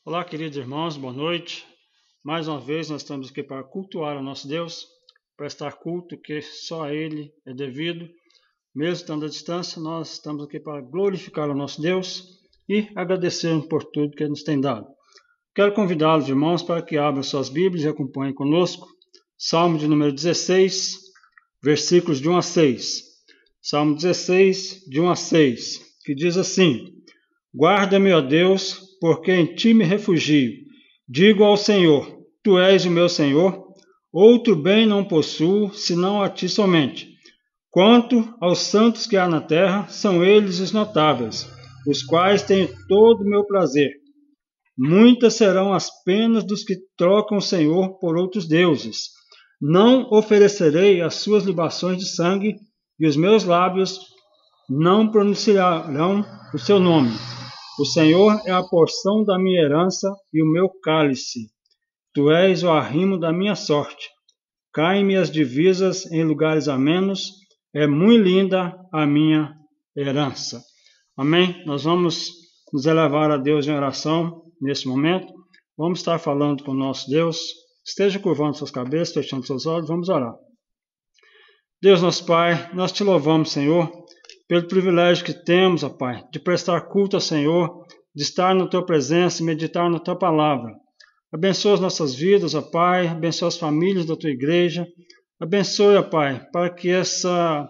Olá, queridos irmãos, boa noite. Mais uma vez nós estamos aqui para cultuar o nosso Deus, prestar culto que só a Ele é devido. Mesmo estando à distância, nós estamos aqui para glorificar o nosso Deus e agradecer por tudo que Ele nos tem dado. Quero convidá-los, irmãos, para que abram suas Bíblias e acompanhem conosco. Salmo de número 16, versículos de 1 a 6. Salmo 16, de 1 a 6, que diz assim: Guarda-me, ó Deus, porque em ti me refugio. Digo ao Senhor, tu és o meu Senhor, outro bem não possuo, senão a ti somente. Quanto aos santos que há na terra, são eles os notáveis, os quais têm todo o meu prazer. Muitas serão as penas dos que trocam o Senhor por outros deuses. Não oferecerei as suas libações de sangue, e os meus lábios não pronunciarão o seu nome. O Senhor é a porção da minha herança e o meu cálice. Tu és o arrimo da minha sorte. Caem-me as divisas em lugares amenos. É muito linda a minha herança. Amém? Nós vamos nos elevar a Deus em oração nesse momento. Vamos estar falando com o nosso Deus. Esteja curvando suas cabeças, fechando seus olhos. Vamos orar. Deus, nosso Pai, nós te louvamos, Senhor, pelo privilégio que temos, ó Pai, de prestar culto ao Senhor, de estar na Tua presença e meditar na Tua palavra. Abençoa as nossas vidas, ó Pai, abençoa as famílias da Tua igreja, abençoe, ó Pai, para que essa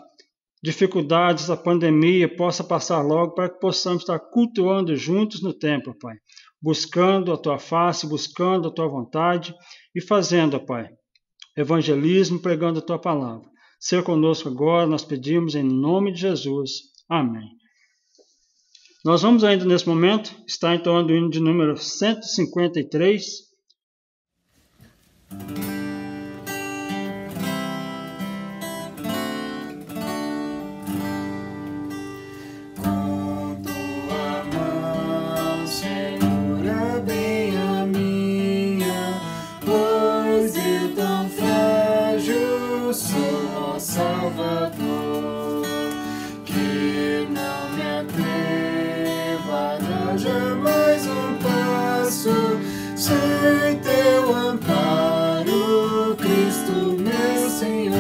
dificuldade, essa pandemia possa passar logo, para que possamos estar cultuando juntos no templo, ó Pai, buscando a Tua face, buscando a Tua vontade e fazendo, ó Pai, evangelismo, pregando a Tua palavra. Ser conosco agora, nós pedimos em nome de Jesus. Amém. Nós vamos ainda nesse momento estar entoando o hino de número 153. Salvador, que não me atreva a dar jamais um passo sem teu amparo, Cristo meu Senhor.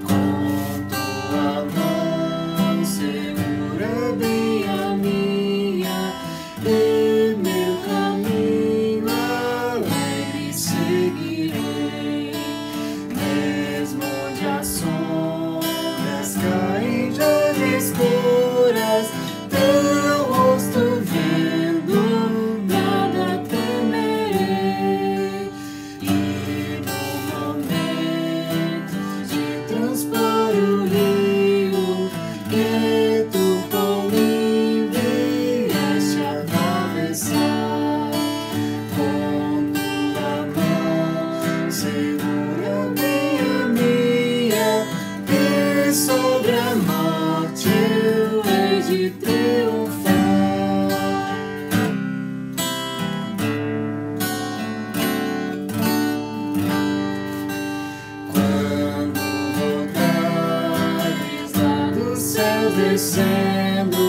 Com tua mão segura bem a minha e meu caminho alegre seguirei. Mesmo onde as sombras caem já escuras, teu rosto vendo, nada temerei. E no momento de transpor o rio, que tu por mim vieste atravessar, com tua mão segura bem a minha, e sobre a morte eu hei de triunfar. Quando voltares lá dos céus descendo,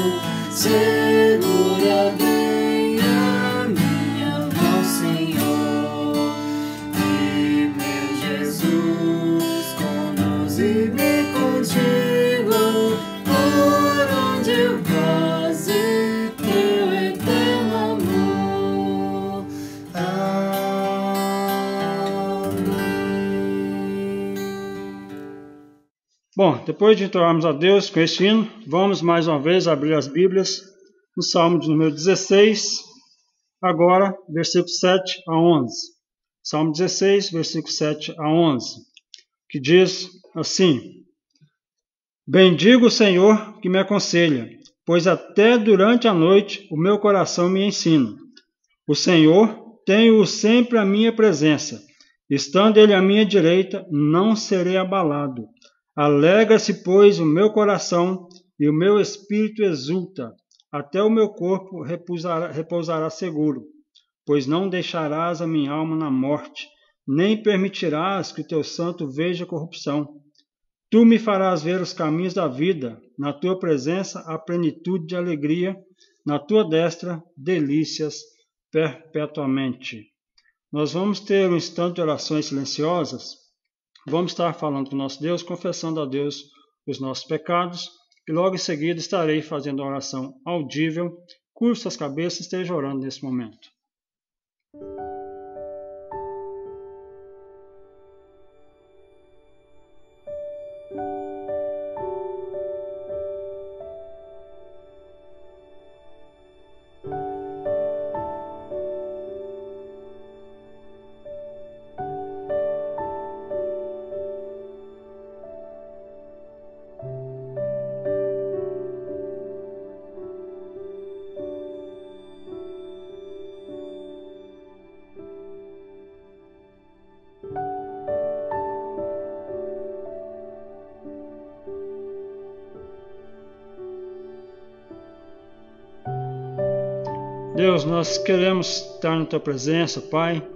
segura bem a minha mão, Senhor. E meu Jesus, conduze-me contigo, por onde eu goze teu eterno amor. Amém. Bom, depois de entoarmos a Deus com este hino, vamos mais uma vez abrir as Bíblias no Salmo de número 16, agora, versículos 7 a 11. Salmo 16, versículos 7 a 11, que diz assim: Bendigo o Senhor que me aconselha, pois até durante a noite o meu coração me ensina. O Senhor tenho-o sempre à minha presença. Estando Ele à minha direita, não serei abalado. Alegra-se, pois, o meu coração e o meu espírito exulta. Até o meu corpo repousará seguro, pois não deixarás a minha alma na morte, nem permitirás que o teu santo veja corrupção. Tu me farás ver os caminhos da vida, na tua presença há plenitude de alegria, na tua destra delícias perpetuamente. Nós vamos ter um instante de orações silenciosas. Vamos estar falando com o nosso Deus, confessando a Deus os nossos pecados, e logo em seguida estarei fazendo a oração audível. Curve suas cabeças e esteja orando nesse momento. Deus, nós queremos estar na Tua presença, Pai.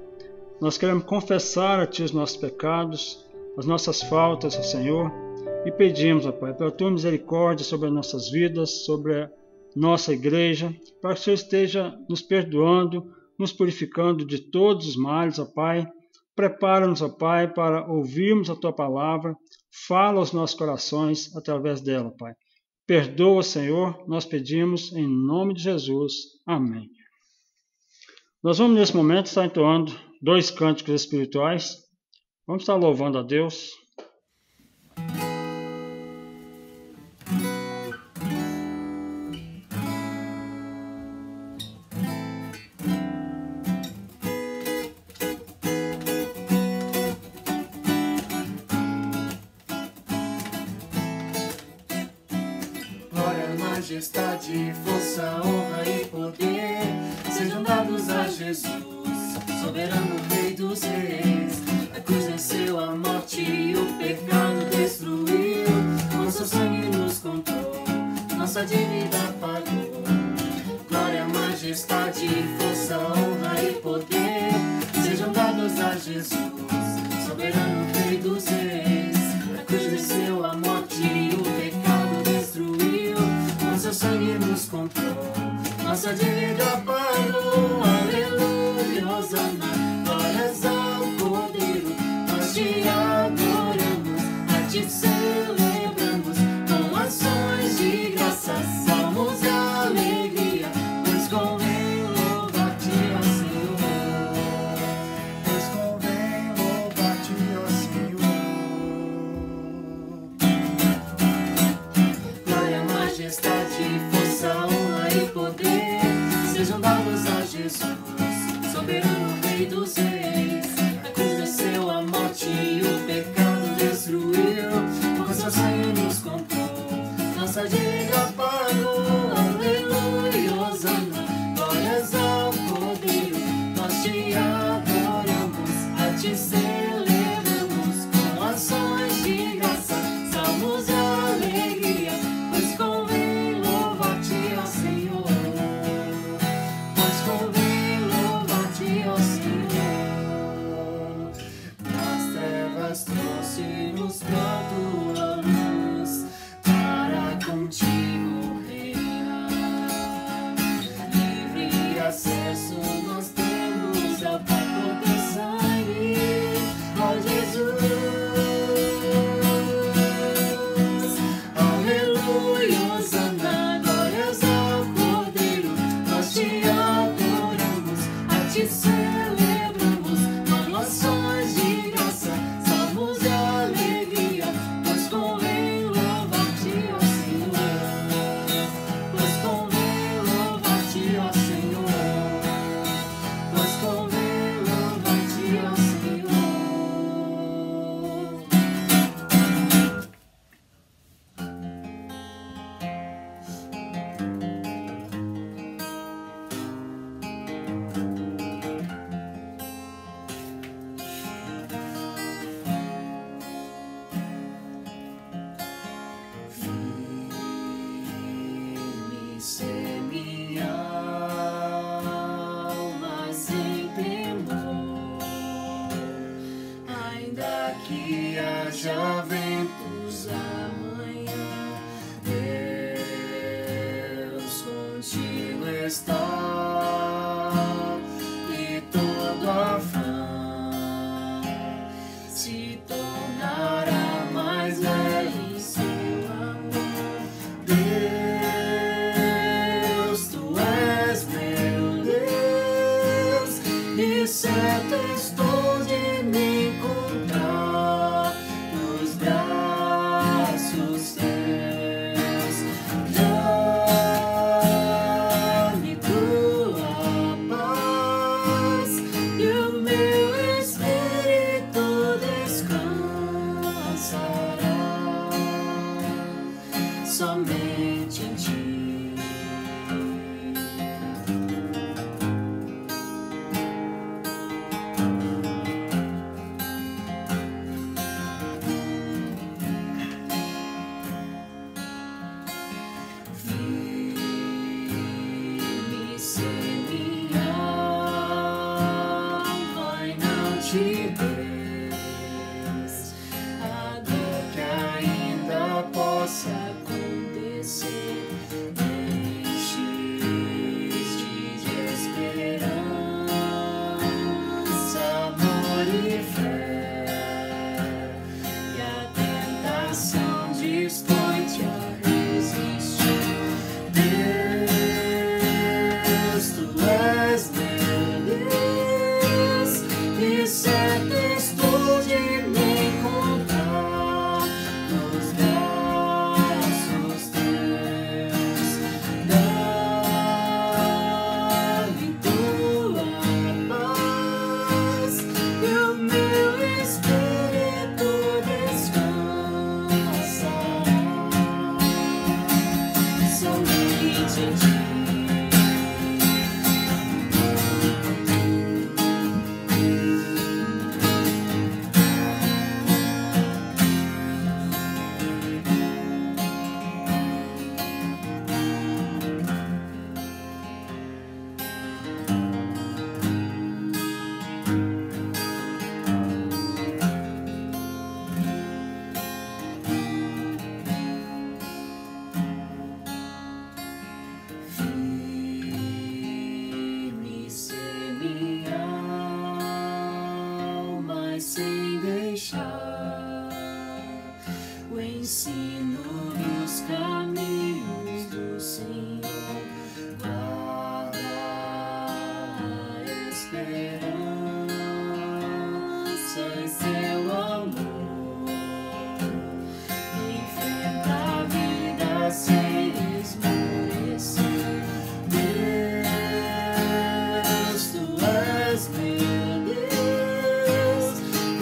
Nós queremos confessar a Ti os nossos pecados, as nossas faltas, ó Senhor, e pedimos, ó Pai, pela Tua misericórdia sobre as nossas vidas, sobre a nossa igreja, para que o Senhor esteja nos perdoando, nos purificando de todos os males, ó Pai. Prepara-nos, ó Pai, para ouvirmos a Tua palavra, fala aos nossos corações através dela, Pai. Perdoa, Senhor, nós pedimos em nome de Jesus. Amém. Nós vamos nesse momento estar entoando 2 cânticos espirituais. Vamos estar louvando a Deus. Majestade, força, honra e poder sejam dados a Jesus, soberano Rei dos Reis. A cruz venceu a morte e o pecado destruiu, com seu sangue nos comprou, nossa dívida pagou. Glória, majestade, força, honra e poder sejam dados a Jesus, soberano Rei dos Reis. A cruz venceu a morte e o pecado destruiu, seu sangue nos comprou, nossa dívida pagou. Aleluia, Hosana, glórias ao Cordeiro. Nós te adoramos, a ti celebramos, com ações de graça, salmos e alegria, pois convém louvar-te, ó Senhor. Pois convém louvar-te, ó Senhor. Glória, majestade, força, honra e poder sejam dados a Jesus, soberano Rei dos Reis. A cruz venceu a morte e o pecado destruiu, com seu sangue nos comprou, nossa dívida pagou. Aleluia, Hosana, glórias ao Cordeiro. Nós te adoramos, a ti celebramos, com ações de graça, salmos e alegria, pois convém louvar-te, ó Senhor. Pois convém louvar-te, ó Senhor. Nas trevas trouxe-nos pronto a luz, para contigo reinar. Livre acesso nós temos ao Pai por teu sangue, ó Jesus. Aleluia, Hosana, glórias ao Cordeiro. Nós te adoramos, a ti celebramos, com ações de graça, salmos e alegria, pois convém louvar-te, ó Senhor. Pois convém louvar-te, ó Senhor. Pois convém louvar-te, ó Senhor. Firme ser minha alma sem temor, ainda que haja ventos amanhã, Deus contigo está. somente em ti. A dor que ainda possa acontecer, enches de esperança, amor e fé, e a tentação dispõe-te a resistir. Deus, tu és meu Deus, e certo estou de me encontrar nos braços teus. Dá-me tua paz e o meu espírito descansará somente em ti. Sem deixar o ensino dos caminhos do Senhor, guarda a esperança e seu amor, enfrenta a vida sem esmorecer. Deus, tu és meu Deus,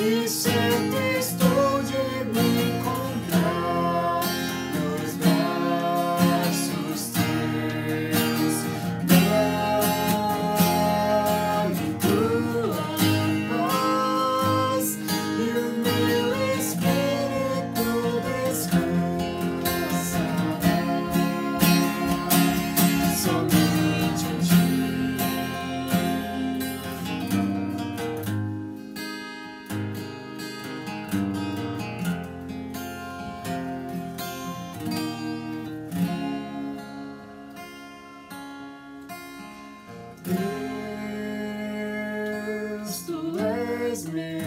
e certo estou de me encontrar nos braços teus. Dá-me tua paz e o meu espírito descansará somente em ti. Deus, tu és meu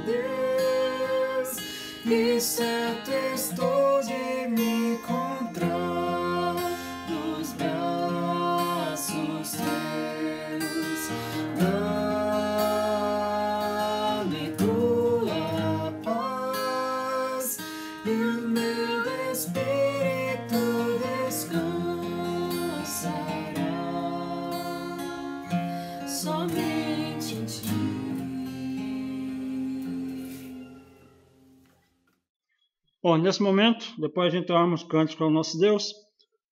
Deus, e certo estou de me encontrar nos braços teus. Dá-me tua paz e o meu espírito descansará somente em ti. Bom, nesse momento, depois de entoarmos cânticos ao nosso Deus,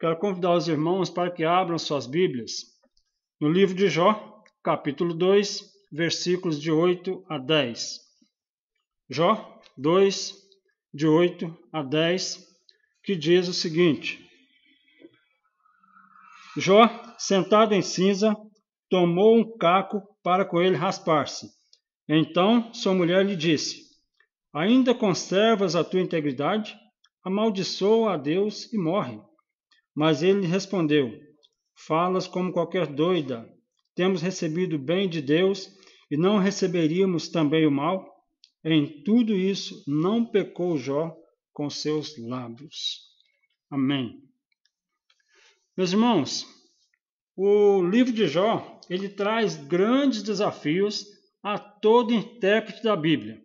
quero convidar os irmãos para que abram suas Bíblias no livro de Jó, capítulo 2, versículos de 8 a 10. Jó 2, de 8 a 10, que diz o seguinte: Jó, sentado em cinza, tomou um caco para com ele raspar-se. Então sua mulher lhe disse: Ainda conservas a tua integridade? Amaldiçoa a Deus e morre. Mas ele lhe respondeu: Falas como qualquer doida. Temos recebido o bem de Deus e não receberíamos também o mal? Em tudo isso não pecou Jó com seus lábios. Amém. Meus irmãos, o livro de Jó, ele traz grandes desafios a todo intérprete da Bíblia.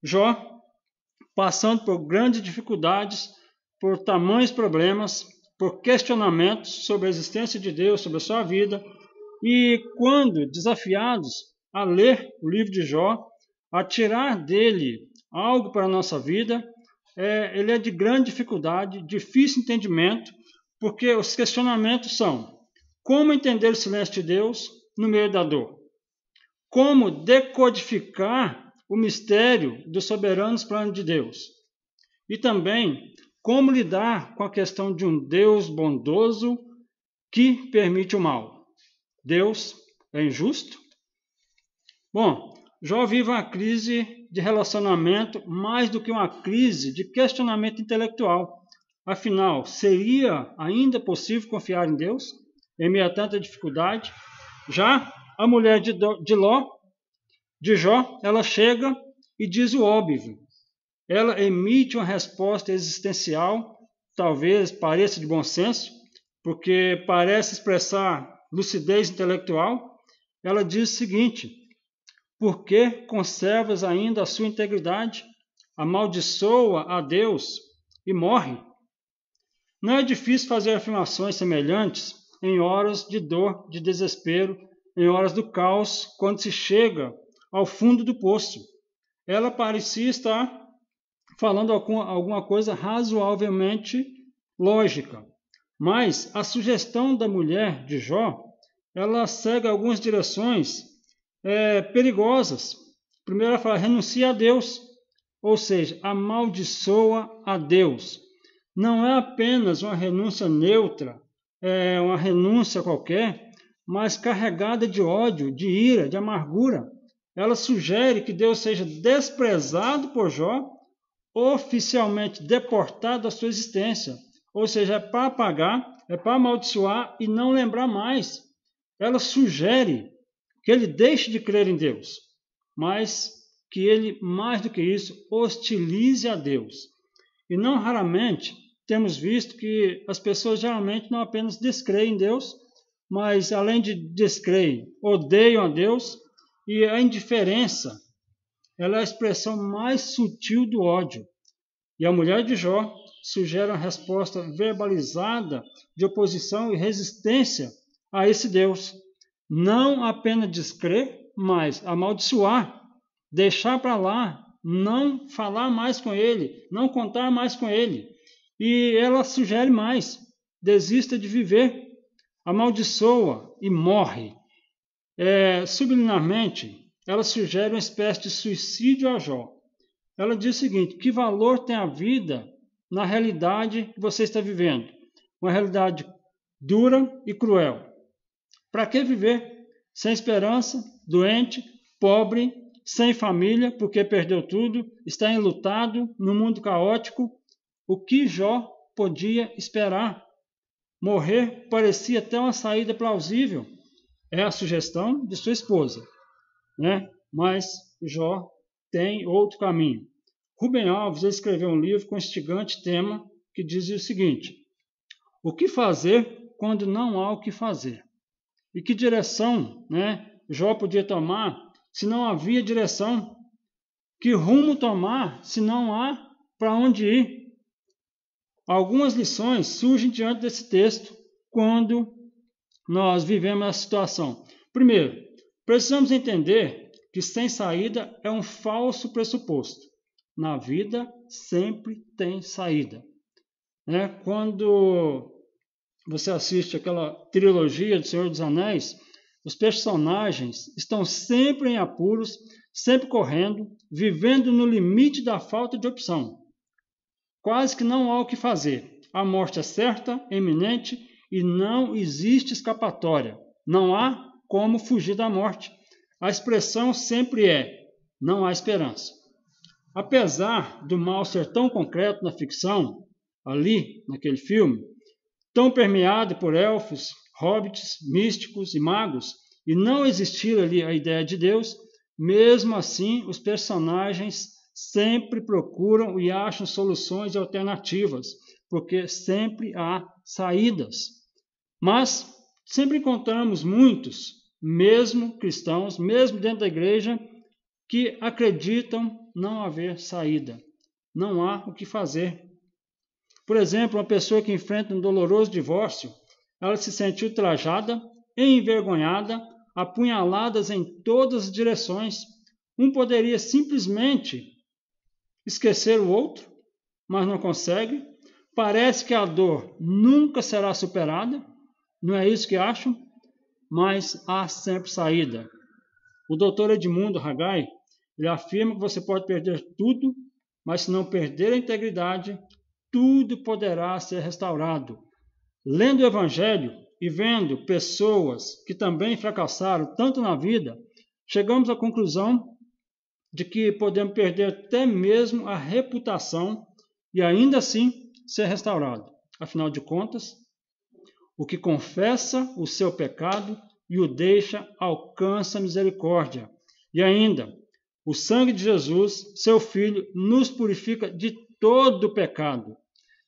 Jó, passando por grandes dificuldades, por tamanhos problemas, por questionamentos sobre a existência de Deus, sobre a sua vida, e quando desafiados a ler o livro de Jó, a tirar dele algo para a nossa vida, ele é de grande dificuldade, difícil entendimento, porque os questionamentos são: como entender o silêncio de Deus no meio da dor? Como decodificar o mistério dos soberanos planos de Deus? E também, como lidar com a questão de um Deus bondoso que permite o mal? Deus é injusto? Bom, Jó vive uma crise de relacionamento mais do que uma crise de questionamento intelectual. Afinal, seria ainda possível confiar em Deus em meio a tanta dificuldade? Já a mulher de Jó, ela chega e diz o óbvio. Ela emite uma resposta existencial, talvez pareça de bom senso, porque parece expressar lucidez intelectual. Ela diz o seguinte: por que conservas ainda a sua integridade? Amaldiçoa a Deus e morre. Não é difícil fazer afirmações semelhantes em horas de dor, de desespero, em horas do caos, quando se chega ao fundo do poço. Ela parecia estar falando alguma coisa razoavelmente lógica, mas a sugestão da mulher de Jó, ela segue algumas direções perigosas. Primeiro ela fala: renuncia a Deus, ou seja, amaldiçoa a Deus. Não é apenas uma renúncia neutra, uma renúncia qualquer, mas carregada de ódio, de ira, de amargura. Ela sugere que Deus seja desprezado por Jó, oficialmente deportado da sua existência. Ou seja, é para apagar, é para amaldiçoar e não lembrar mais. Ela sugere que ele deixe de crer em Deus, mas que ele, mais do que isso, hostilize a Deus. E não raramente temos visto que as pessoas geralmente não apenas descreem em Deus, mas além de descreem, odeiam a Deus, e a indiferença, ela é a expressão mais sutil do ódio. E a mulher de Jó sugere uma resposta verbalizada de oposição e resistência a esse Deus. Não apenas descrer, mas amaldiçoar, deixar para lá, não falar mais com ele, não contar mais com ele. E ela sugere mais: desista de viver, amaldiçoa e morre. Subliminarmente, ela sugere uma espécie de suicídio a Jó. Ela diz o seguinte: que valor tem a vida na realidade que você está vivendo? Uma realidade dura e cruel. Para que viver? Sem esperança, doente, pobre, sem família, porque perdeu tudo, está enlutado, num mundo caótico. O que Jó podia esperar? Morrer parecia até uma saída plausível. É a sugestão de sua esposa, né? Mas Jó tem outro caminho. Rubem Alves escreveu um livro com instigante tema que dizia o seguinte: o que fazer quando não há o que fazer? E que direção, né, Jó podia tomar se não havia direção? Que rumo tomar se não há para onde ir? Algumas lições surgem diante desse texto quando nós vivemos essa situação. Primeiro, precisamos entender que sem saída é um falso pressuposto. Na vida sempre tem saída. Quando você assiste aquela trilogia do Senhor dos Anéis, os personagens estão sempre em apuros, sempre correndo, vivendo no limite da falta de opção. Quase que não há o que fazer. A morte é certa, iminente, e não existe escapatória. Não há como fugir da morte. A expressão sempre é: não há esperança. Apesar do mal ser tão concreto na ficção, ali, naquele filme, tão permeado por elfos, hobbits, místicos e magos, e não existir ali a ideia de Deus, mesmo assim os personagens sempre procuram e acham soluções alternativas, porque sempre há saídas. Mas sempre encontramos muitos, mesmo cristãos, mesmo dentro da igreja, que acreditam não haver saída. Não há o que fazer. Por exemplo, uma pessoa que enfrenta um doloroso divórcio, ela se sente ultrajada, envergonhada, apunhaladas em todas as direções. Um poderia simplesmente esquecer o outro, mas não consegue. Parece que a dor nunca será superada. Não é isso que acham? Mas há sempre saída. O doutor Edmundo Haggai, ele afirma que você pode perder tudo, mas se não perder a integridade, tudo poderá ser restaurado. Lendo o Evangelho e vendo pessoas que também fracassaram tanto na vida, chegamos à conclusão de que podemos perder até mesmo a reputação e ainda assim ser restaurado. Afinal de contas, o que confessa o seu pecado e o deixa alcança misericórdia. E ainda, o sangue de Jesus, seu Filho, nos purifica de todo o pecado.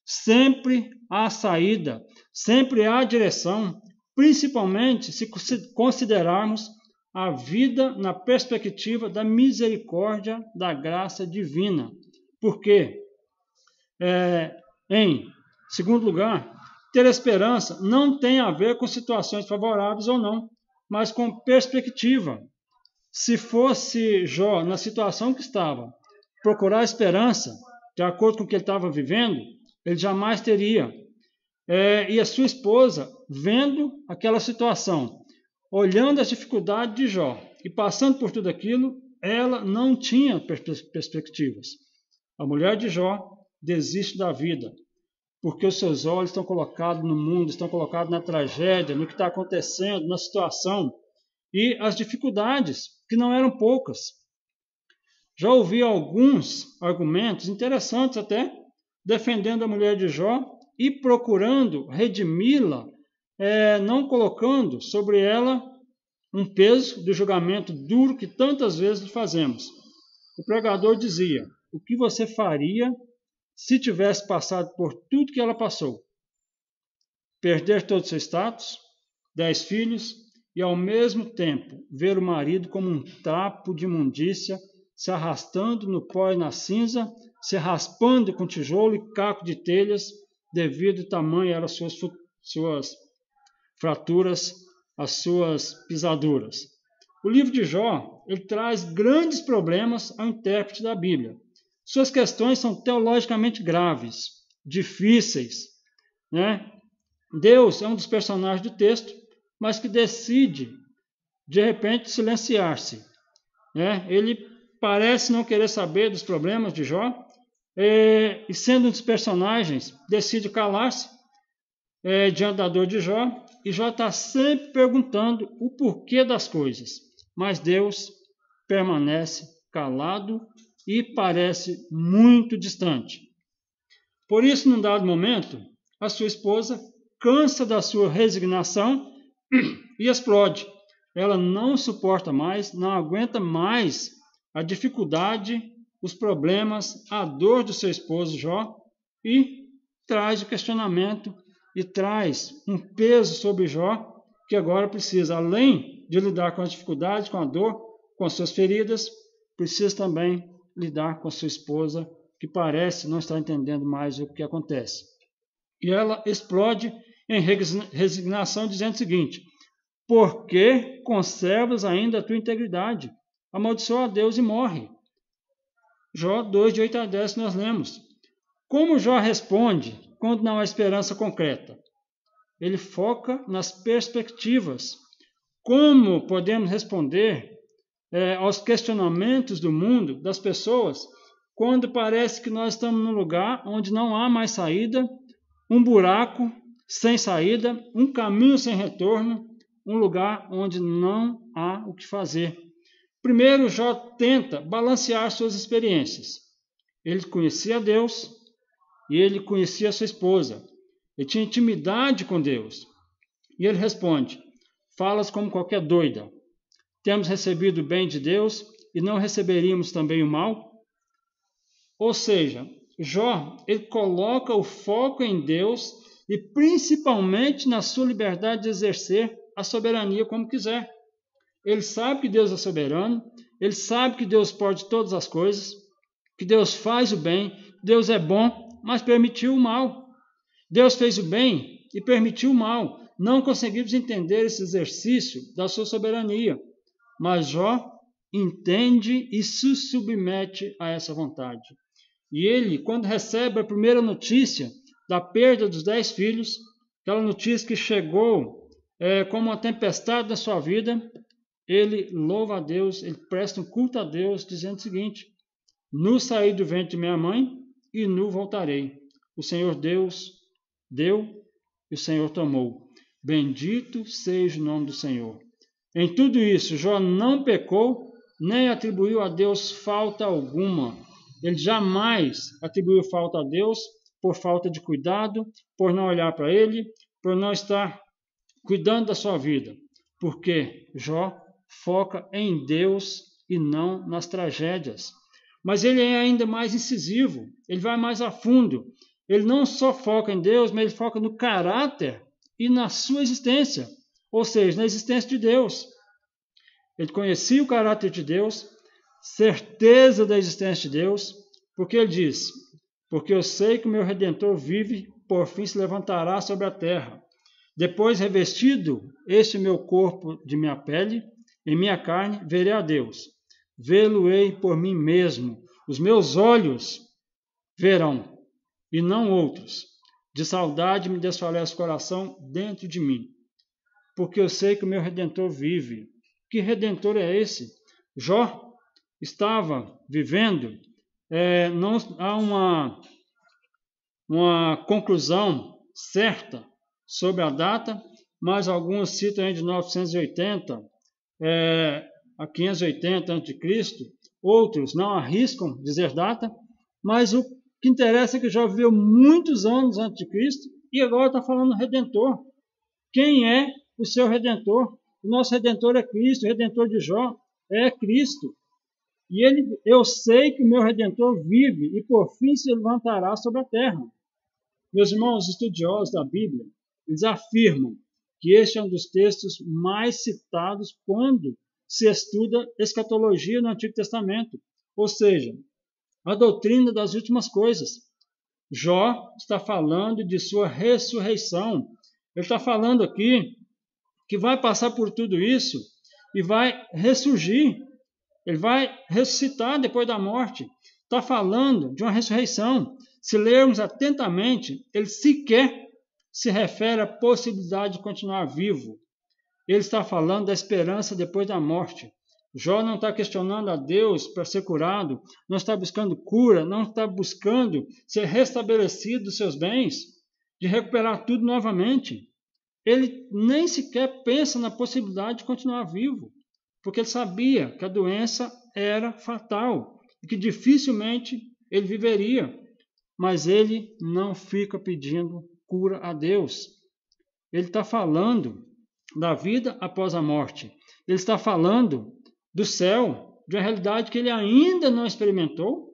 Sempre há saída, sempre há direção, principalmente se considerarmos a vida na perspectiva da misericórdia da graça divina. Porque, em segundo lugar, ter esperança não tem a ver com situações favoráveis ou não, mas com perspectiva. Se fosse Jó, na situação que estava, procurar esperança, de acordo com o que ele estava vivendo, ele jamais teria. E a sua esposa, vendo aquela situação, olhando as dificuldades de Jó e passando por tudo aquilo, ela não tinha perspectivas. A mulher de Jó desiste da vida, porque os seus olhos estão colocados no mundo, estão colocados na tragédia, no que está acontecendo, na situação e as dificuldades, que não eram poucas. Já ouvi alguns argumentos interessantes até, defendendo a mulher de Jó e procurando redimi-la, não colocando sobre ela um peso do julgamento duro que tantas vezes lhe fazemos. O pregador dizia: o que você faria se tivesse passado por tudo que ela passou? Perder todo o seu status, 10 filhos, e ao mesmo tempo ver o marido como um trapo de imundícia, se arrastando no pó e na cinza, se raspando com tijolo e caco de telhas, devido ao tamanho eram as suas fraturas, as suas pisaduras. O livro de Jó, ele traz grandes problemas ao intérprete da Bíblia. Suas questões são teologicamente graves, difíceis, né? Deus é um dos personagens do texto, mas que decide, de repente, silenciar-se, né? Ele parece não querer saber dos problemas de Jó, e sendo um dos personagens, decide calar-se diante da dor de Jó, e Jó está sempre perguntando o porquê das coisas, mas Deus permanece calado e parece muito distante. Por isso, num dado momento, a sua esposa cansa da sua resignação e explode. Ela não suporta mais, não aguenta mais a dificuldade, os problemas, a dor do seu esposo Jó, e traz o questionamento e traz um peso sobre Jó, que agora precisa, além de lidar com as dificuldades, com a dor, com as suas feridas, precisa também lidar com a sua esposa, que parece não estar entendendo mais o que acontece. E ela explode em resignação, dizendo o seguinte: por que conservas ainda a tua integridade? Amaldiçoa a Deus e morre. Jó 2, de 8 a 10, nós lemos. Como Jó responde quando não há esperança concreta? Ele foca nas perspectivas. Como podemos responder aos questionamentos do mundo, das pessoas, quando parece que nós estamos num lugar onde não há mais saída, um buraco sem saída, um caminho sem retorno, um lugar onde não há o que fazer? Primeiro, Jó tenta balancear suas experiências. Ele conhecia Deus e ele conhecia sua esposa. Ele tinha intimidade com Deus. E ele responde: falas como qualquer doida. Temos recebido o bem de Deus e não receberíamos também o mal? Ou seja, Jó, ele coloca o foco em Deus e principalmente na sua liberdade de exercer a soberania como quiser. Ele sabe que Deus é soberano, ele sabe que Deus pode todas as coisas, que Deus faz o bem, Deus é bom, mas permitiu o mal. Deus fez o bem e permitiu o mal. Não conseguimos entender esse exercício da sua soberania, mas Jó entende e se submete a essa vontade. E ele, quando recebe a primeira notícia da perda dos 10 filhos, aquela notícia que chegou como uma tempestade na sua vida, ele louva a Deus, ele presta um culto a Deus, dizendo o seguinte: nu saí do ventre de minha mãe e nu voltarei. O Senhor Deus deu e o Senhor tomou. Bendito seja o nome do Senhor. Em tudo isso, Jó não pecou, nem atribuiu a Deus falta alguma. Ele jamais atribuiu falta a Deus por falta de cuidado, por não olhar para ele, por não estar cuidando da sua vida. Porque Jó foca em Deus e não nas tragédias. Mas ele é ainda mais incisivo, ele vai mais a fundo. Ele não só foca em Deus, mas ele foca no caráter e na sua existência, ou seja, na existência de Deus. Ele conhecia o caráter de Deus, certeza da existência de Deus, porque ele diz: porque eu sei que o meu Redentor vive, por fim se levantará sobre a terra. Depois, revestido este meu corpo de minha pele, em minha carne, verei a Deus. Vê-lo-ei por mim mesmo. Os meus olhos verão, e não outros. De saudade me desfalece o coração dentro de mim, porque eu sei que o meu Redentor vive. Que Redentor é esse? Jó estava vivendo, não há uma conclusão certa sobre a data, mas alguns citam de 980 a 580 a.C., outros não arriscam dizer data, mas o que interessa é que Jó viveu muitos anos antes de Cristo e agora está falando do Redentor. Quem é o seu Redentor? O nosso Redentor é Cristo, o Redentor de Jó é Cristo. E eu sei que o meu Redentor vive e por fim se levantará sobre a terra. Meus irmãos estudiosos da Bíblia, eles afirmam que este é um dos textos mais citados quando se estuda escatologia no Antigo Testamento, ou seja, a doutrina das últimas coisas. Jó está falando de sua ressurreição. Ele está falando aqui que vai passar por tudo isso e vai ressurgir. Ele vai ressuscitar depois da morte. Está falando de uma ressurreição. Se lermos atentamente, ele sequer se refere à possibilidade de continuar vivo. Ele está falando da esperança depois da morte. Jó não está questionando a Deus para ser curado, não está buscando cura, não está buscando ser restabelecido dos seus bens, de recuperar tudo novamente. Ele nem sequer pensa na possibilidade de continuar vivo, porque ele sabia que a doença era fatal e que dificilmente ele viveria. Mas ele não fica pedindo cura a Deus. Ele está falando da vida após a morte. Ele está falando do céu, de uma realidade que ele ainda não experimentou,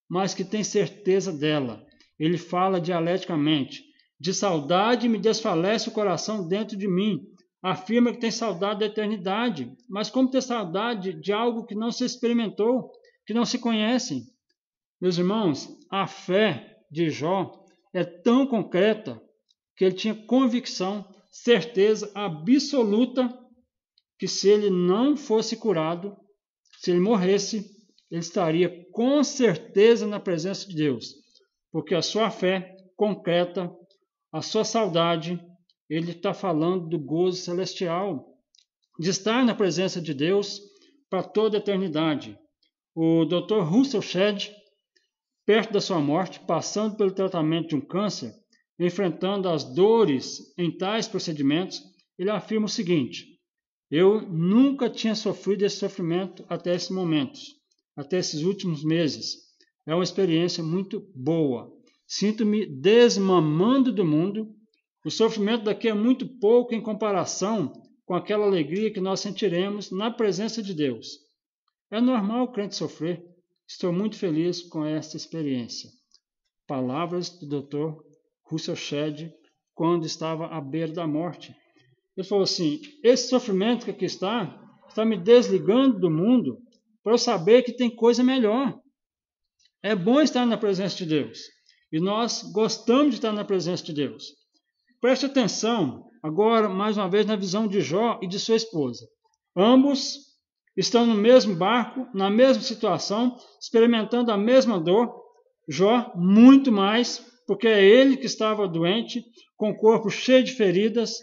mas que tem certeza dela. Ele fala dialeticamente: de saudade me desfalece o coração dentro de mim. Afirma que tem saudade da eternidade, mas como ter saudade de algo que não se experimentou, que não se conhece? Meus irmãos, a fé de Jó é tão concreta que ele tinha convicção, certeza absoluta que se ele não fosse curado, se ele morresse, ele estaria com certeza na presença de Deus, porque a sua fé concreta, a sua saudade, ele está falando do gozo celestial, de estar na presença de Deus para toda a eternidade. O Dr. Russell Shedd, perto da sua morte, passando pelo tratamento de um câncer, enfrentando as dores em tais procedimentos, ele afirma o seguinte: eu nunca tinha sofrido esse sofrimento até esses momentos, até esses últimos meses. É uma experiência muito boa. Sinto-me desmamando do mundo. O sofrimento daqui é muito pouco em comparação com aquela alegria que nós sentiremos na presença de Deus. É normal o crente sofrer. Estou muito feliz com esta experiência. Palavras do Dr. Russell Shedd quando estava à beira da morte. Ele falou assim: esse sofrimento que aqui está me desligando do mundo para eu saber que tem coisa melhor. É bom estar na presença de Deus. E nós gostamos de estar na presença de Deus. Preste atenção agora, mais uma vez, na visão de Jó e de sua esposa. Ambos estão no mesmo barco, na mesma situação, experimentando a mesma dor, Jó, muito mais, porque é ele que estava doente, com o corpo cheio de feridas,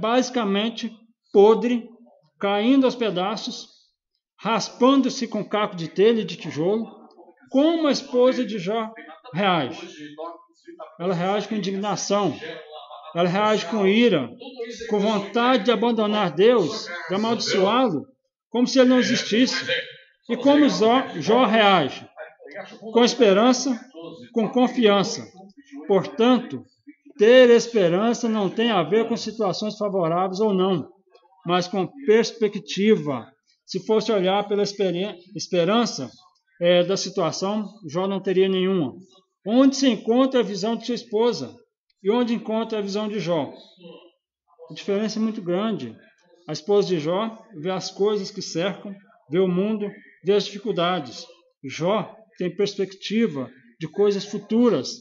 basicamente podre, caindo aos pedaços, raspando-se com caco de telha e de tijolo. Como a esposa de Jó reage? Ela reage com indignação, ela reage com ira, com vontade de abandonar Deus, de amaldiçoá-lo, como se ele não existisse. E como Jó reage? Com esperança, com confiança. Portanto, ter esperança não tem a ver com situações favoráveis ou não, mas com perspectiva. Se fosse olhar pela esperança da situação, Jó não teria nenhuma. Onde se encontra a visão de sua esposa? E onde encontra a visão de Jó? A diferença é muito grande. A esposa de Jó vê as coisas que cercam, vê o mundo, vê as dificuldades. Jó tem perspectiva de coisas futuras,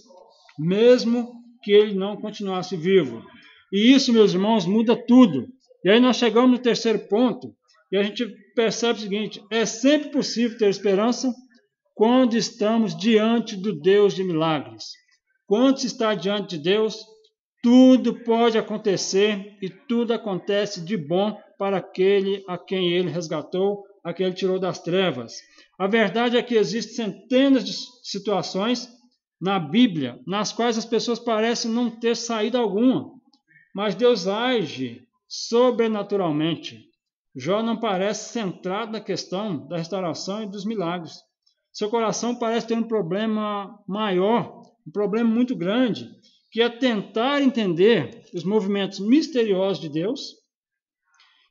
mesmo que ele não continuasse vivo. E isso, meus irmãos, muda tudo. E aí nós chegamos no terceiro ponto, e a gente percebe o seguinte: é sempre possível ter esperança quando estamos diante do Deus de milagres. Quando se está diante de Deus, tudo pode acontecer e tudo acontece de bom para aquele a quem ele resgatou, a quem ele tirou das trevas. A verdade é que existem centenas de situações na Bíblia nas quais as pessoas parecem não ter saída alguma, mas Deus age sobrenaturalmente. Jó não parece centrado na questão da restauração e dos milagres. Seu coração parece ter um problema maior, um problema muito grande, que é tentar entender os movimentos misteriosos de Deus.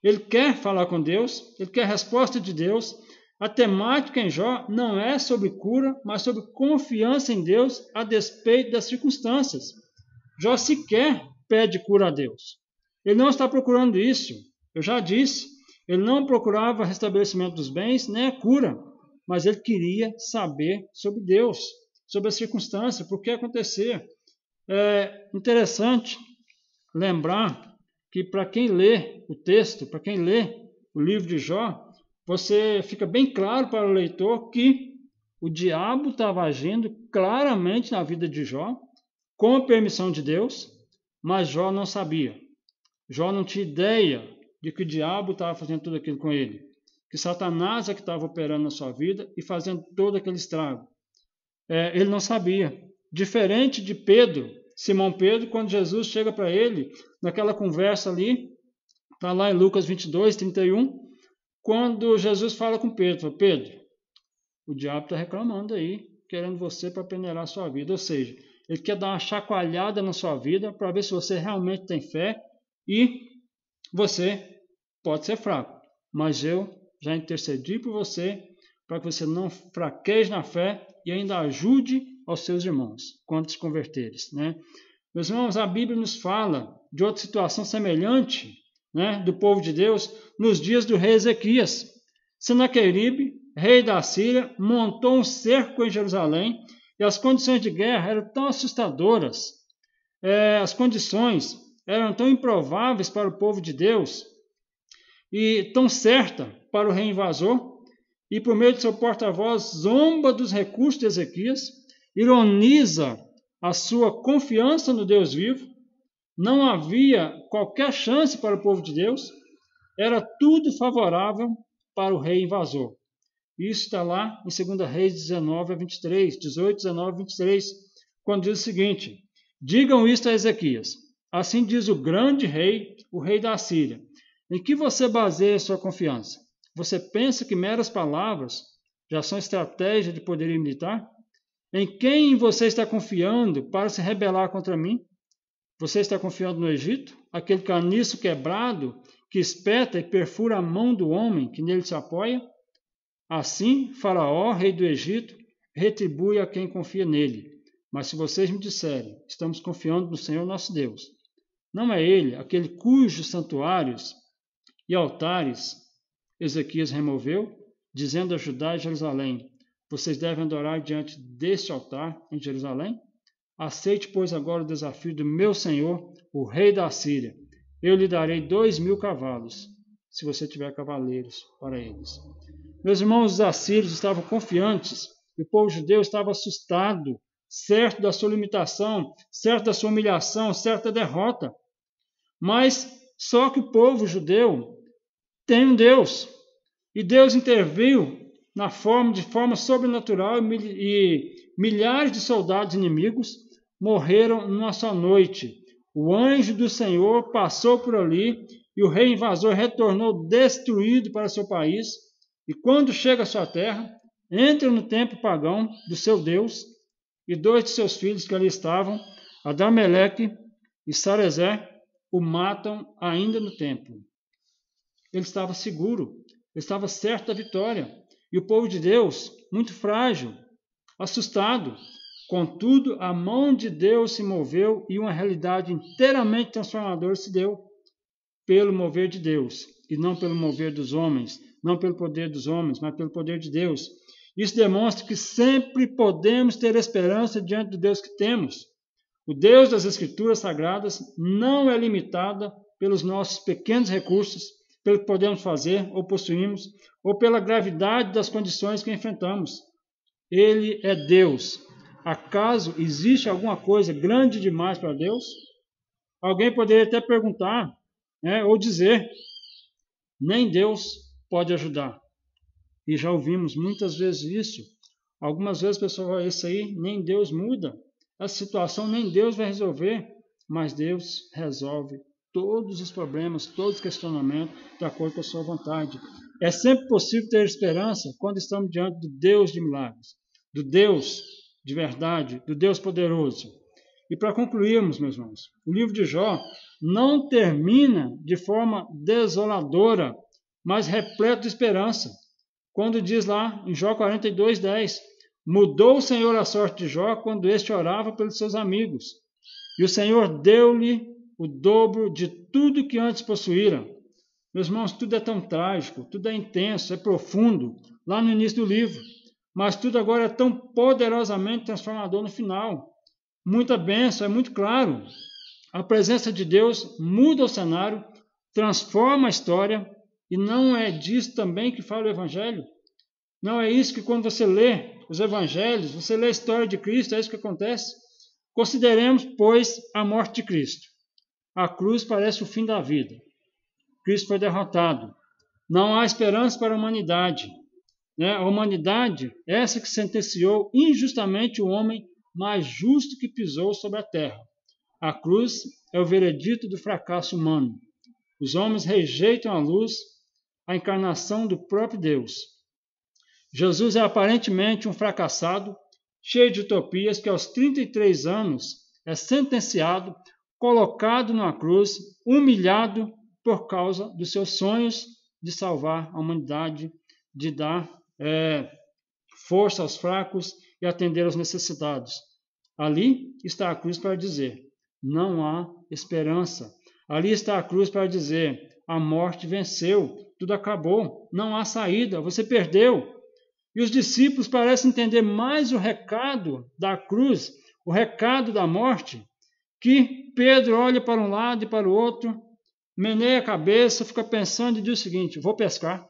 Ele quer falar com Deus, ele quer a resposta de Deus. A temática em Jó não é sobre cura, mas sobre confiança em Deus a despeito das circunstâncias. Jó sequer pede cura a Deus. Ele não está procurando isso. Eu já disse, ele não procurava restabelecimento dos bens, nem a cura, mas ele queria saber sobre Deus, sobre a circunstância, por que acontecer. É interessante lembrar que para quem lê o texto, para quem lê o livro de Jó, você fica bem claro para o leitor que o diabo estava agindo claramente na vida de Jó, com a permissão de Deus, mas Jó não sabia. Jó não tinha ideia de que o diabo estava fazendo tudo aquilo com ele, que Satanás é que estava operando na sua vida e fazendo todo aquele estrago. Ele não sabia. Diferente de Pedro, Simão Pedro, quando Jesus chega para ele, naquela conversa ali, está lá em Lucas 22, 31, quando Jesus fala com Pedro, fala: Pedro, o diabo está reclamando aí, querendo você para peneirar a sua vida. Ou seja, ele quer dar uma chacoalhada na sua vida para ver se você realmente tem fé, e você pode ser fraco, mas eu já intercedi por você para que você não fraqueje na fé e ainda ajude aos seus irmãos quando se converteres, né? Meus irmãos, a Bíblia nos fala de outra situação semelhante, né, do povo de Deus nos dias do rei Ezequias. Senaqueribe, rei da Síria, montou um cerco em Jerusalém e as condições de guerra eram tão assustadoras, as condições eram tão improváveis para o povo de Deus e tão certa para o rei invasor, e por meio de seu porta-voz zomba dos recursos de Ezequias, ironiza a sua confiança no Deus vivo. Não havia qualquer chance para o povo de Deus, era tudo favorável para o rei invasor. Isso está lá em 2 Reis 19 a 23, 18, 19 a 23, quando diz o seguinte: digam isto a Ezequias: assim diz o grande rei, o rei da Síria, em que você baseia a sua confiança? Você pensa que meras palavras já são estratégia de poderio militar? Em quem você está confiando para se rebelar contra mim? Você está confiando no Egito, aquele caniço quebrado que espeta e perfura a mão do homem que nele se apoia? Assim, Faraó, rei do Egito, retribui a quem confia nele. Mas se vocês me disserem: estamos confiando no Senhor nosso Deus, não é ele aquele cujos santuários e altares Ezequias removeu, dizendo a Judá e Jerusalém: vocês devem adorar diante deste altar em Jerusalém? Aceite, pois, agora o desafio do meu senhor, o rei da Síria. Eu lhe darei 2.000 cavalos, se você tiver cavaleiros para eles. Meus irmãos, os assírios estavam confiantes E o povo judeu estava assustado, certo da sua limitação, certo da sua humilhação, certo da derrota. Mas só que o povo judeu tem um Deus. E Deus interveio de forma sobrenatural e milhares de soldados inimigos morreram numa só noite. O anjo do Senhor passou por ali e o rei invasor retornou destruído para seu país. E quando chega à sua terra, entra no templo pagão do seu Deus e 2 de seus filhos que ali estavam, Adrameleque e Sarezer, o matam ainda no templo. Ele estava seguro, ele estava certo da vitória. E o povo de Deus, muito frágil, assustado. Contudo, a mão de Deus se moveu e uma realidade inteiramente transformadora se deu pelo mover de Deus, e não pelo mover dos homens, não pelo poder dos homens, mas pelo poder de Deus. Isso demonstra que sempre podemos ter esperança diante do Deus que temos. O Deus das Escrituras Sagradas não é limitado pelos nossos pequenos recursos, pelo que podemos fazer ou possuímos, ou pela gravidade das condições que enfrentamos. Ele é Deus. Acaso existe alguma coisa grande demais para Deus? Alguém poderia até perguntar, ou dizer, nem Deus pode ajudar. E já ouvimos muitas vezes isso. Algumas vezes a pessoa fala, isso aí nem Deus muda. Essa situação nem Deus vai resolver. Mas Deus resolve todos os problemas, todos os questionamentos, de acordo com a sua vontade. É sempre possível ter esperança quando estamos diante do Deus de milagres, do Deus de verdade, do Deus poderoso. E para concluirmos, meus irmãos, o livro de Jó não termina de forma desoladora, mas repleto de esperança. Quando diz lá em Jó 42:10, mudou o Senhor a sorte de Jó quando este orava pelos seus amigos. E o Senhor deu-lhe o dobro de tudo que antes possuíra. Meus irmãos, tudo é tão trágico, tudo é intenso, é profundo, lá no início do livro. Mas tudo agora é tão poderosamente transformador no final. Muita bênção, é muito claro. A presença de Deus muda o cenário, transforma a história, e não é disso também que fala o Evangelho. Não é isso que quando você lê os Evangelhos, você lê a história de Cristo, é isso que acontece. Consideremos, pois, a morte de Cristo. A cruz parece o fim da vida. Cristo foi derrotado. Não há esperança para a humanidade. A humanidade, essa que sentenciou injustamente o homem mais justo que pisou sobre a terra. A cruz é o veredito do fracasso humano. Os homens rejeitam a luz, a encarnação do próprio Deus. Jesus é aparentemente um fracassado, cheio de utopias, que aos 33 anos é sentenciado, colocado numa cruz, humilhado por causa dos seus sonhos de salvar a humanidade, de dar força aos fracos e atender aos necessitados. Ali está a cruz para dizer, não há esperança. Ali está a cruz para dizer, a morte venceu, tudo acabou, não há saída, você perdeu. E os discípulos parecem entender mais o recado da cruz, o recado da morte, que Pedro olha para um lado e para o outro, meneia a cabeça, fica pensando e diz o seguinte, vou pescar.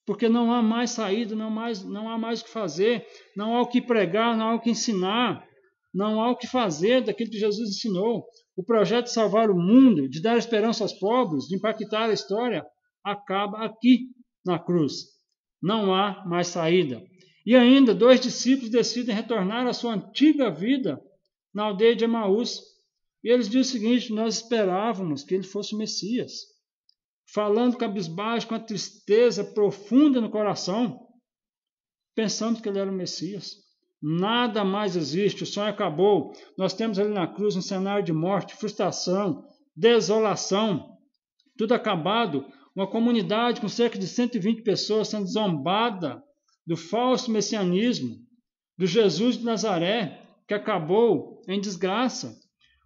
Porque não há mais saída, não há mais o que fazer, não há o que pregar, não há o que ensinar, não há o que fazer daquilo que Jesus ensinou. O projeto de salvar o mundo, de dar esperança aos pobres, de impactar a história, acaba aqui na cruz. Não há mais saída. E ainda, 2 discípulos decidem retornar à sua antiga vida na aldeia de Emaús. E eles dizem o seguinte, nós esperávamos que ele fosse o Messias. Falando cabisbaixo, com a tristeza profunda no coração, pensando que ele era o Messias. Nada mais existe, o sonho acabou. Nós temos ali na cruz um cenário de morte, frustração, desolação, tudo acabado. Uma comunidade com cerca de 120 pessoas sendo zombada do falso messianismo, do Jesus de Nazaré, que acabou em desgraça.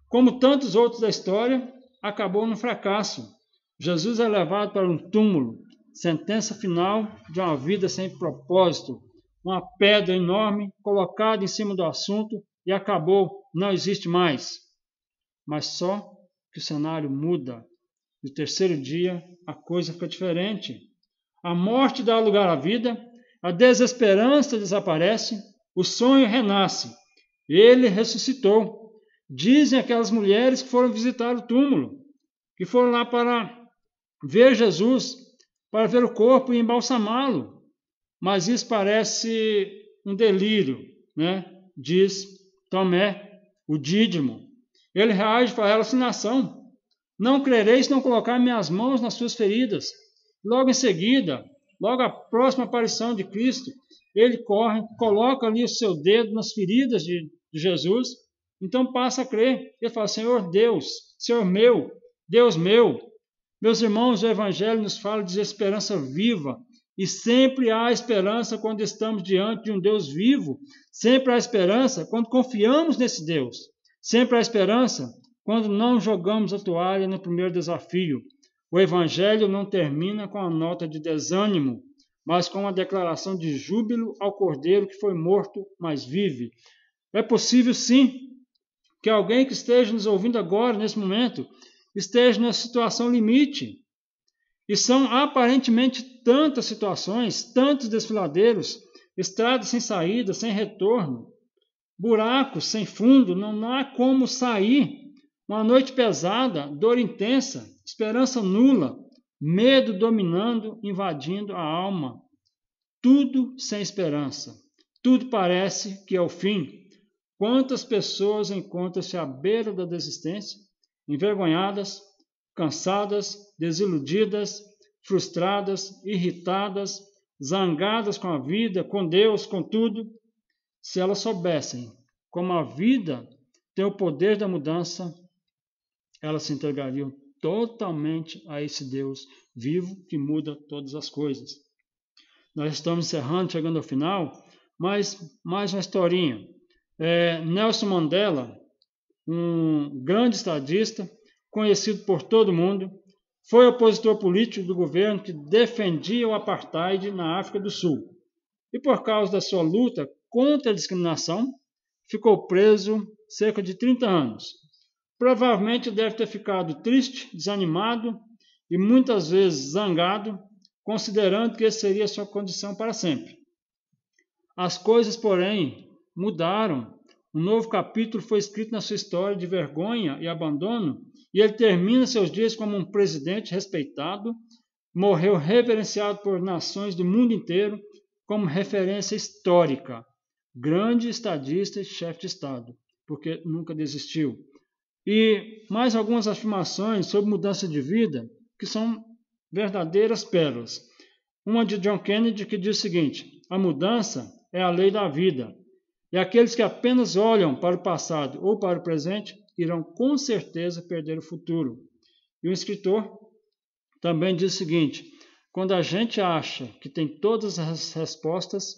Como tantos outros da história, acabou no fracasso. Jesus é levado para um túmulo, sentença final de uma vida sem propósito, uma pedra enorme colocada em cima do assunto e acabou, não existe mais. Mas só que o cenário muda. No terceiro dia, a coisa fica diferente. A morte dá lugar à vida a desesperança desaparece, o sonho renasce. Ele ressuscitou. Dizem aquelas mulheres que foram visitar o túmulo, que foram lá para ver Jesus, para ver o corpo e embalsamá-lo. Mas isso parece um delírio, né? Diz Tomé, o Dídimo. Ele reage para ela, alucinação. Não crereis se não colocar minhas mãos nas suas feridas. Logo em seguida, logo a próxima aparição de Cristo, ele corre, coloca ali o seu dedo nas feridas de Jesus, então passa a crer. Ele fala, Senhor Deus, Senhor meu, Deus meu. Meus irmãos, o Evangelho nos fala de esperança viva, e sempre há esperança quando estamos diante de um Deus vivo, sempre há esperança quando confiamos nesse Deus, sempre há esperança quando não jogamos a toalha no primeiro desafio. O Evangelho não termina com a nota de desânimo, mas com uma declaração de júbilo ao Cordeiro que foi morto, mas vive. É possível, sim, que alguém que esteja nos ouvindo agora, nesse momento, esteja numa situação limite. E são aparentemente tantas situações, tantos desfiladeiros, estradas sem saída, sem retorno, buracos sem fundo, não há como sair. Uma noite pesada, dor intensa, esperança nula, medo dominando, invadindo a alma. Tudo sem esperança. Tudo parece que é o fim. Quantas pessoas encontram-se à beira da desistência, envergonhadas, cansadas, desiludidas, frustradas, irritadas, zangadas com a vida, com Deus, com tudo. Se elas soubessem como a vida tem o poder da mudança, elas se entregariam totalmente a esse Deus vivo que muda todas as coisas. Nós estamos encerrando, chegando ao final, mas mais uma historinha. Nelson Mandela, um grande estadista, conhecido por todo mundo, foi opositor político do governo que defendia o apartheid na África do Sul. E por causa da sua luta contra a discriminação, ficou preso cerca de 30 anos. Provavelmente deve ter ficado triste, desanimado e muitas vezes zangado, considerando que essa seria a sua condição para sempre. As coisas, porém, mudaram. Um novo capítulo foi escrito na sua história de vergonha e abandono, e ele termina seus dias como um presidente respeitado, morreu reverenciado por nações do mundo inteiro como referência histórica. Grande estadista e chefe de Estado, porque nunca desistiu. E mais algumas afirmações sobre mudança de vida que são verdadeiras pérolas. Uma de John Kennedy que diz o seguinte: a mudança é a lei da vida, e aqueles que apenas olham para o passado ou para o presente irão com certeza perder o futuro. E um escritor também diz o seguinte: quando a gente acha que tem todas as respostas,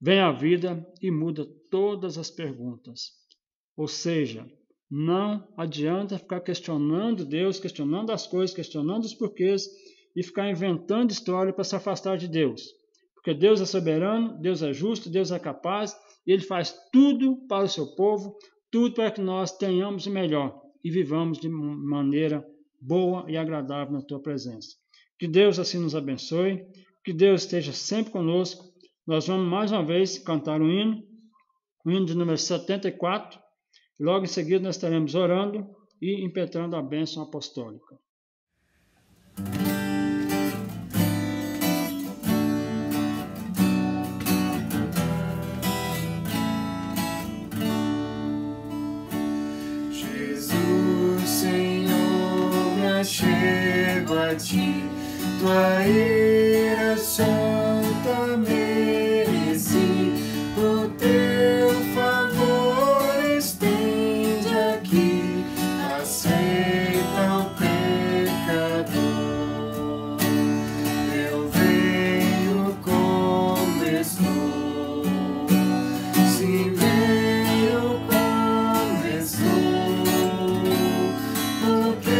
vem a vida e muda todas as perguntas. Ou seja, não adianta ficar questionando Deus, questionando as coisas, questionando os porquês e ficar inventando história para se afastar de Deus. Porque Deus é soberano, Deus é justo, Deus é capaz, e Ele faz tudo para o seu povo, tudo para que nós tenhamos o melhor e vivamos de maneira boa e agradável na Tua presença. Que Deus assim nos abençoe, que Deus esteja sempre conosco. Nós vamos mais uma vez cantar o hino de número 74, e logo em seguida nós estaremos orando e impetrando a bênção apostólica. Chego a ti, tua ira santa mereci, o teu favor estende aqui, aceita o pecador. Eu venho como estou, se venho como estou, porque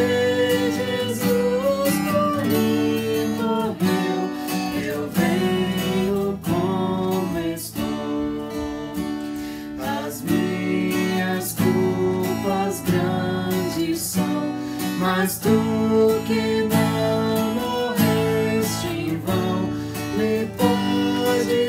mas tu que não morreste em vão, me pode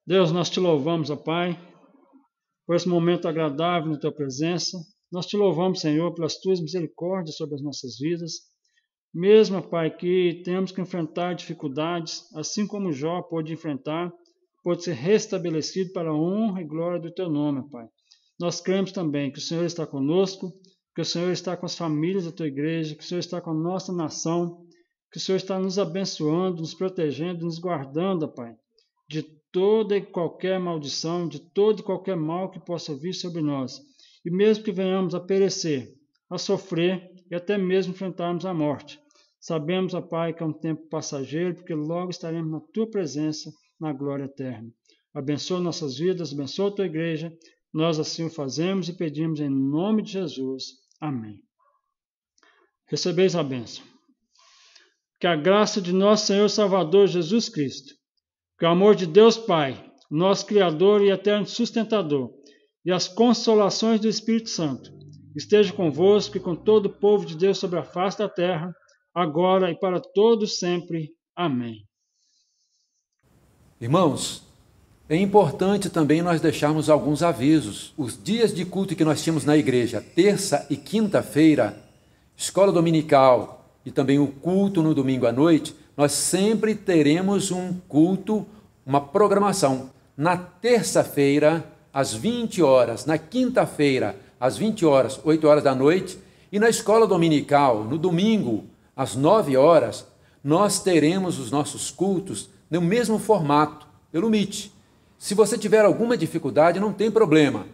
Deus, nós te louvamos, ó Pai, por esse momento agradável na tua presença. Nós te louvamos, Senhor, pelas tuas misericórdias sobre as nossas vidas. Mesmo, Pai, que temos que enfrentar dificuldades, assim como Jó pôde enfrentar, pôde ser restabelecido para a honra e glória do teu nome, Pai. Nós cremos também que o Senhor está conosco, que o Senhor está com as famílias da tua igreja, que o Senhor está com a nossa nação, que o Senhor está nos abençoando, nos protegendo, nos guardando, Pai, de toda e qualquer maldição, de todo e qualquer mal que possa vir sobre nós. E mesmo que venhamos a perecer, a sofrer e até mesmo enfrentarmos a morte, sabemos, ó Pai, que é um tempo passageiro, porque logo estaremos na tua presença, na glória eterna. Abençoa nossas vidas, abençoa a tua igreja. Nós assim o fazemos e pedimos em nome de Jesus. Amém. Recebeis a bênção. Que a graça de nosso Senhor Salvador Jesus Cristo, que o amor de Deus Pai, nosso Criador e eterno sustentador, e as consolações do Espírito Santo, esteja convosco e com todo o povo de Deus sobre a face da terra, agora e para todos sempre. Amém. Irmãos, é importante também nós deixarmos alguns avisos. Os dias de culto que nós tínhamos na igreja, terça e quinta-feira, escola dominical e também o culto no domingo à noite, nós sempre teremos um culto, uma programação. Na terça-feira, às 20 horas, na quinta-feira, às 20 horas, 8 horas da noite, e na escola dominical, no domingo, às 9 horas, nós teremos os nossos cultos no mesmo formato, pelo Meet. Se você tiver alguma dificuldade, não tem problema.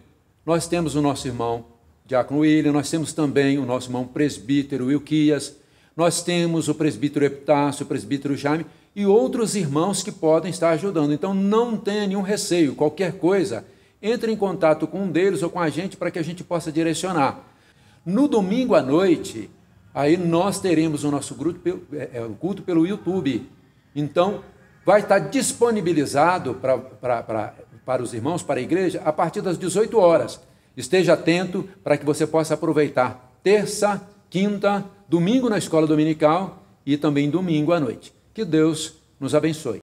Nós temos o nosso irmão Diácono William, nós temos também o nosso irmão presbítero Wilquias, nós temos o presbítero Epitácio, o presbítero Jaime e outros irmãos que podem estar ajudando. Então não tenha nenhum receio, qualquer coisa, entre em contato com um deles ou com a gente para que a gente possa direcionar. No domingo à noite, aí nós teremos o nosso culto pelo YouTube. Então, vai estar disponibilizado para os irmãos, para a igreja, a partir das 18 horas. Esteja atento para que você possa aproveitar terça, quinta, domingo na escola dominical e também domingo à noite. Que Deus nos abençoe.